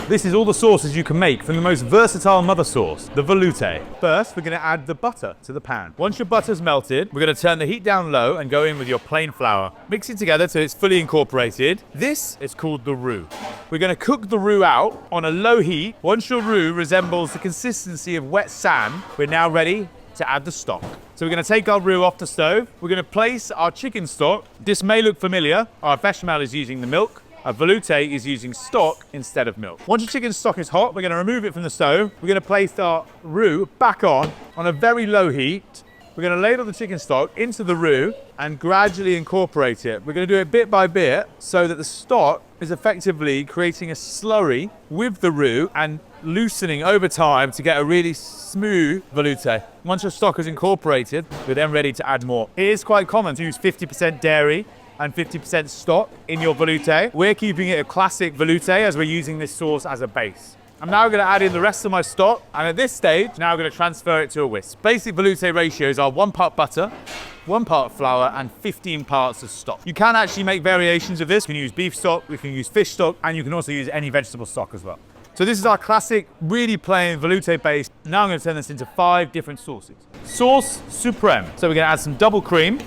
This is all the sauces you can make from the most versatile mother sauce, the velouté. First, we're going to add the butter to the pan. Once your butter's melted, we're going to turn the heat down low and go in with your plain flour. Mix it together till it's fully incorporated. This is called the roux. We're going to cook the roux out on a low heat. Once your roux resembles the consistency of wet sand, we're now ready to add the stock. So we're going to take our roux off the stove. We're going to place our chicken stock. This may look familiar. Our bechamel is using the milk. Our velouté is using stock instead of milk. Once your chicken stock is hot, we're going to remove it from the stove. We're going to place our roux back on a very low heat. We're going to ladle the chicken stock into the roux and gradually incorporate it. We're going to do it bit by bit so that the stock is effectively creating a slurry with the roux and loosening over time to get a really smooth velouté. Once your stock is incorporated, we're then ready to add more. It is quite common to use 50% dairy and 50% stock in your velouté. We're keeping it a classic velouté as we're using this sauce as a base. I'm now going to add in the rest of my stock, and at this stage, now I'm going to transfer it to a whisk. Basic velouté ratios are 1 part butter, 1 part flour, and 15 parts of stock. You can actually make variations of this. You can use beef stock, we can use fish stock, and you can also use any vegetable stock as well. So this is our classic, really plain velouté base. Now I'm going to turn this into 5 different sauces. Sauce supreme. So we're going to add some double cream,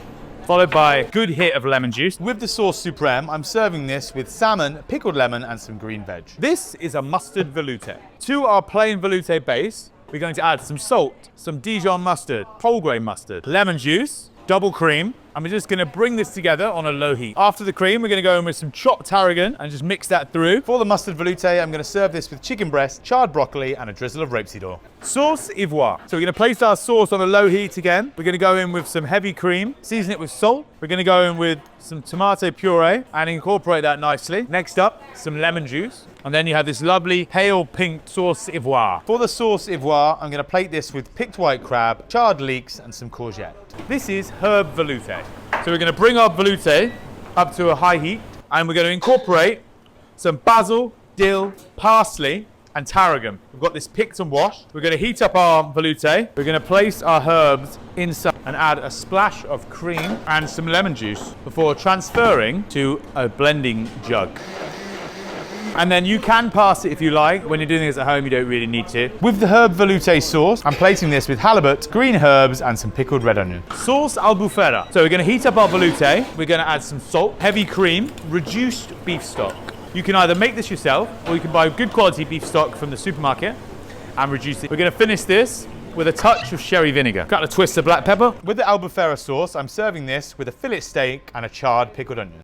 followed by a good hit of lemon juice. With the sauce supreme, I'm serving this with salmon, pickled lemon, and some green veg. This is a mustard velouté. To our plain velouté base, we're going to add some salt, some Dijon mustard, whole grain mustard, lemon juice, double cream, and we're just going to bring this together on a low heat. After the cream, we're going to go in with some chopped tarragon and just mix that through. For the mustard velouté, I'm going to serve this with chicken breast, charred broccoli, and a drizzle of rapeseed oil. Sauce ivoire. So we're going to place our sauce on a low heat again. We're going to go in with some heavy cream, season it with salt. We're going to go in with some tomato puree and incorporate that nicely. Next up, some lemon juice. And then you have this lovely pale pink sauce ivoire. For the sauce ivoire, I'm going to plate this with picked white crab, charred leeks, and some courgette. This is herb velouté. So we're going to bring our velouté up to a high heat, and we're going to incorporate some basil, dill, parsley, and tarragon. We've got this picked and washed. We're going to heat up our velouté. We're going to place our herbs inside and add a splash of cream and some lemon juice before transferring to a blending jug. And then you can pass it if you like. When you're doing this at home, you don't really need to. With the herb velouté sauce, I'm plating this with halibut, green herbs, and some pickled red onion. Sauce albufera. So we're going to heat up our velouté. We're going to add some salt, heavy cream, reduced beef stock. You can either make this yourself, or you can buy good quality beef stock from the supermarket and reduce it. We're going to finish this with a touch of sherry vinegar. Got a twist of black pepper. With the albufera sauce, I'm serving this with a fillet steak and a charred pickled onion.